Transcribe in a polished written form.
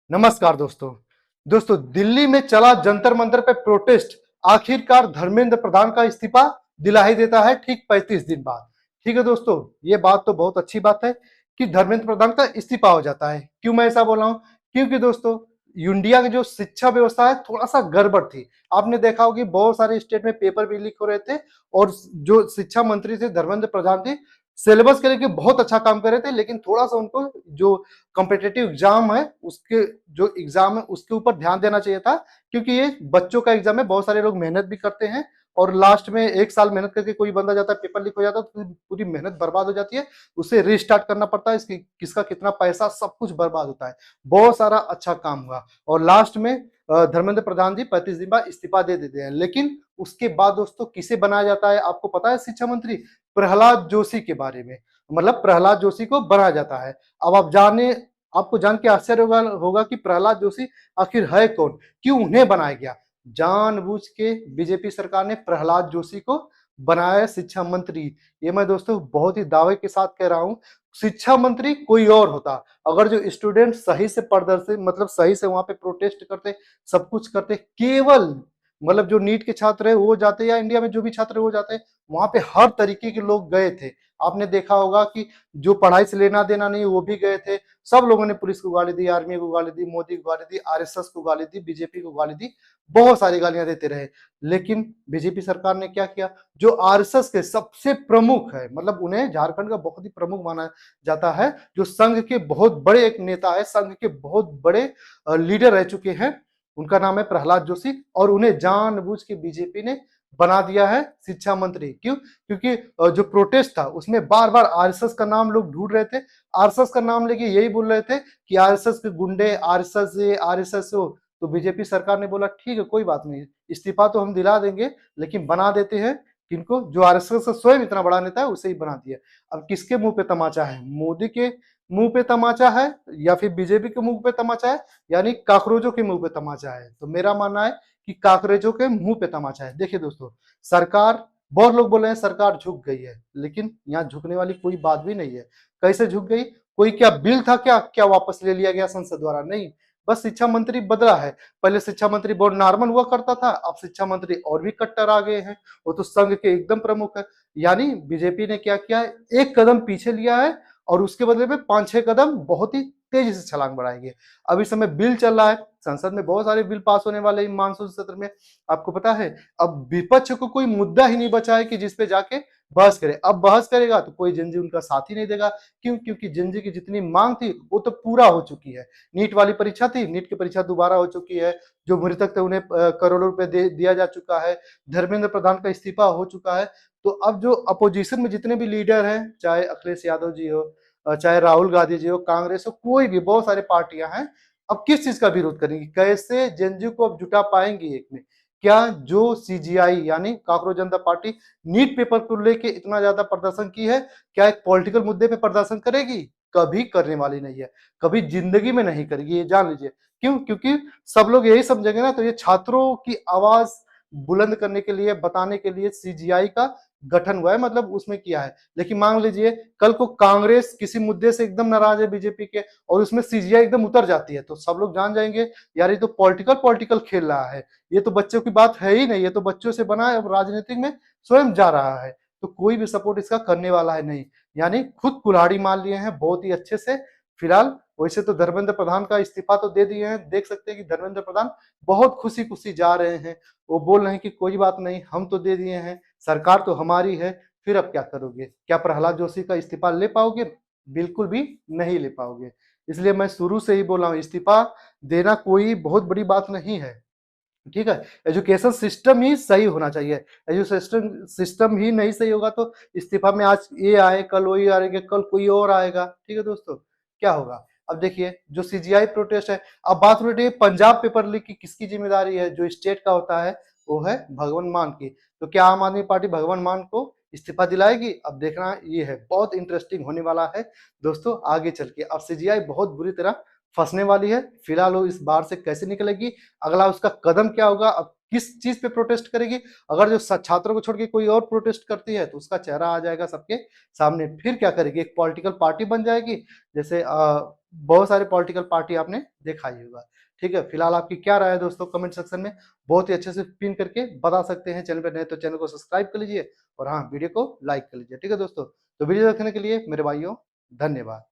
नमस्कार दोस्तों। दिल्ली में चला जंतर मंतर पे प्रोटेस्ट, आखिरकार धर्मेंद्र प्रधान का इस्तीफा दिला ही देता है ठीक 35 दिन बाद। ठीक है दोस्तों, ये बात तो बहुत अच्छी बात है कि धर्मेंद्र प्रधान का इस्तीफा हो जाता है। क्यों मैं ऐसा बोल रहा हूँ? क्योंकि दोस्तों, इंडिया की जो शिक्षा व्यवस्था है थोड़ा सा गड़बड़ थी। आपने देखा होगा कि बहुत सारे स्टेट में पेपर भी लीक हो रहे थे और जो शिक्षा मंत्री थे धर्मेंद्र प्रधान थे, सिलेबस के लेके बहुत अच्छा काम कर रहे थे, लेकिन थोड़ा सा उनको जो कॉम्पिटिटिव एग्जाम है उसके जो एग्जाम है उसके ऊपर ध्यान देना चाहिए था। क्योंकि ये बच्चों का एग्जाम है, बहुत सारे लोग मेहनत भी करते हैं और लास्ट में एक साल मेहनत करके कोई बंदा जाता है, पेपर लीक हो जाता है तो पूरी मेहनत बर्बाद हो जाती है। उसे रीस्टार्ट करना पड़ता है, इसकी किसका कितना पैसा सब कुछ बर्बाद होता है। बहुत सारा अच्छा काम हुआ और लास्ट में धर्मेंद्र प्रधान जी 35 दिन बाद इस्तीफा दे देते हैं। लेकिन उसके बाद दोस्तों किसे बनाया जाता है आपको पता है? शिक्षा मंत्री प्रहलाद जोशी के बारे में, मतलब प्रहलाद जोशी को बनाया जाता है। अब आप जाने आपको जान के आश्चर्य होगा कि प्रहलाद जोशी आखिर है कौन, क्यों उन्हें बनाया गया। जानबूझ के बीजेपी सरकार ने प्रहलाद जोशी को बनाया शिक्षा मंत्री। ये मैं दोस्तों बहुत ही दावे के साथ कह रहा हूं, शिक्षा मंत्री कोई और होता, अगर जो स्टूडेंट सही से प्रदर्शन मतलब सही से वहां पे प्रोटेस्ट करते, सब कुछ करते, केवल मतलब जो नीट के छात्र है वो जाते या इंडिया में जो भी छात्र है वो जाते, वहां पे हर तरीके के लोग गए थे। आपने देखा होगा कि जो पढ़ाई से लेना देना नहीं वो भी गए थे। सब लोगों ने पुलिस को गाली दी, आर्मी को गाली दी, मोदी को गाली दी, आरएसएस को गाली दी, बीजेपी को गाली दी, बहुत सारी गालियां देते रहे। लेकिन बीजेपी सरकार ने क्या किया? जो आरएसएस के सबसे प्रमुख है, मतलब उन्हें झारखंड का बहुत ही प्रमुख माना जाता है, जो संघ के बहुत बड़े एक नेता है, संघ के बहुत बड़े लीडर रह चुके हैं, उनका नाम है प्रहलाद जोशी, और उन्हें जानबूझ के बीजेपी ने बना दिया है शिक्षा मंत्री। क्यों? क्योंकि जो प्रोटेस्ट था उसमें बार बार आरएसएस का नाम लोग ढूंढ रहे थे, आरएसएस का नाम लेके यही बोल रहे थे कि आरएसएस के गुंडे, आरएसएस ये, आरएसएस वो। तो बीजेपी सरकार ने बोला ठीक है कोई बात नहीं, इस्तीफा तो हम दिला देंगे, लेकिन बना देते हैं किनको? जो आरएसएस का स्वयं इतना बड़ा नेता है उसे ही बना दिया। अब किसके मुंह पे तमाचा है? मोदी के मुंह पे तमाचा है या फिर बीजेपी के मुंह पे तमाचा है, यानी काकरोचों के मुंह पे तमाचा है? तो मेरा मानना है कि काकरोचों के मुंह पे तमाचा है। देखिए दोस्तों, सरकार, बहुत लोग बोल रहे हैं सरकार झुक गई है, लेकिन यहाँ झुकने वाली कोई बात भी नहीं है। कैसे झुक गई? कोई क्या बिल था क्या क्या वापस ले लिया गया संसद द्वारा? नहीं, बस शिक्षा मंत्री बदला है। पहले शिक्षा मंत्री बहुत नॉर्मल हुआ करता था, अब शिक्षा मंत्री और भी कट्टर आ गए हैं, वो तो संघ के एकदम प्रमुख है। यानी बीजेपी ने क्या किया है? एक कदम पीछे लिया है और उसके बदले में 5-6 कदम बहुत ही तेजी से छलांग बढ़ाएंगे। अब इस समय बिल चल रहा है, संसद में बहुत सारे बिल पास होने वाले मानसून सत्र में, आपको पता है। अब विपक्ष को कोई मुद्दा ही नहीं बचा है कि जिसपे जाके बहस करे। अब बहस करेगा तो कोई जनजी उनका साथ ही नहीं देगा। क्यों? क्योंकि जनजी की जितनी मांग थी वो तो पूरा हो चुकी है। नीट वाली परीक्षा थी, नीट की परीक्षा दोबारा हो चुकी है। जो मृतक थे उन्हें करोड़ों रुपए दिया जा चुका है। धर्मेंद्र प्रधान का इस्तीफा हो चुका है। तो अब जो अपोजिशन में जितने भी लीडर हैं, चाहे अखिलेश यादव जी हो, चाहे राहुल गांधी जी हो, कांग्रेस हो, कोई भी, बहुत सारे पार्टियां हैं, अब किस चीज का विरोध करेंगी? कैसे जेएनयू को अब जुटा पाएंगी एक में? क्या जो सीजीआई यानी कांग्रेस जनता पार्टी नीट पेपर को लेके इतना ज्यादा प्रदर्शन की है, क्या एक पॉलिटिकल मुद्दे पे प्रदर्शन करेगी? कभी करने वाली नहीं है, कभी जिंदगी में नहीं करेगी, ये जान लीजिए। क्यों? क्योंकि सब लोग यही समझेंगे ना, तो ये छात्रों की आवाज बुलंद करने के लिए, बताने के लिए सीजीआई का गठन हुआ है, मतलब उसमें किया है। लेकिन मान लीजिए कल को कांग्रेस किसी मुद्दे से एकदम नाराज है बीजेपी के और उसमें सीजीआई एकदम उतर जाती है, तो सब लोग जान जाएंगे यार ये तो पॉलिटिकल पॉलिटिकल खेल रहा है, ये तो बच्चों की बात है ही नहीं, ये तो बच्चों से बना है, अब राजनीतिक में स्वयं जा रहा है। तो कोई भी सपोर्ट इसका करने वाला है नहीं, यानी खुद कुल्हाड़ी मार लिए हैं बहुत ही अच्छे से। फिलहाल वैसे तो धर्मेंद्र प्रधान का इस्तीफा तो दे दिए हैं, देख सकते हैं कि धर्मेंद्र प्रधान बहुत खुशी खुशी जा रहे हैं। वो बोल रहे हैं कि कोई बात नहीं, हम तो दे दिए हैं, सरकार तो हमारी है, फिर अब क्या करोगे? क्या प्रहलाद जोशी का इस्तीफा ले पाओगे? बिल्कुल भी नहीं ले पाओगे। इसलिए मैं शुरू से ही बोला हूं, इस्तीफा देना कोई बहुत बड़ी बात नहीं है। ठीक है, एजुकेशन सिस्टम ही सही होना चाहिए। एजुकेशन सिस्टम ही नहीं सही होगा तो इस्तीफा में आज ये आए, कल वही आएंगे, कल कोई और आएगा। ठीक है दोस्तों, क्या होगा? अब देखिए जो सीजीआई प्रोटेस्ट है, अब बात हो रही है पंजाब पेपर लीक की किसकी जिम्मेदारी है? जो स्टेट का होता है वो है भगवंत मान की। तो क्या आम आदमी पार्टी भगवंत मान को इस्तीफा दिलाएगी? अब देखना ये है, बहुत इंटरेस्टिंग होने वाला है दोस्तों आगे चल के। अब सीजीआई बहुत बुरी तरह फंसने वाली है। फिलहाल वो इस बार से कैसे निकलेगी, अगला उसका कदम क्या होगा, अब किस चीज पे प्रोटेस्ट करेगी? अगर जो छात्रों को छोड़ के कोई और प्रोटेस्ट करती है तो उसका चेहरा आ जाएगा सबके सामने। फिर क्या करेगी? एक पॉलिटिकल पार्टी बन जाएगी, जैसे बहुत सारे पॉलिटिकल पार्टी आपने देखा ही होगा। ठीक है, फिलहाल आपकी क्या राय है दोस्तों, कमेंट सेक्शन में बहुत ही अच्छे से पिन करके बता सकते हैं। चैनल पर नए तो चैनल को सब्सक्राइब कर लीजिए और हाँ, वीडियो को लाइक कर लीजिए। ठीक है दोस्तों, तो वीडियो देखने के लिए मेरे भाइयों धन्यवाद।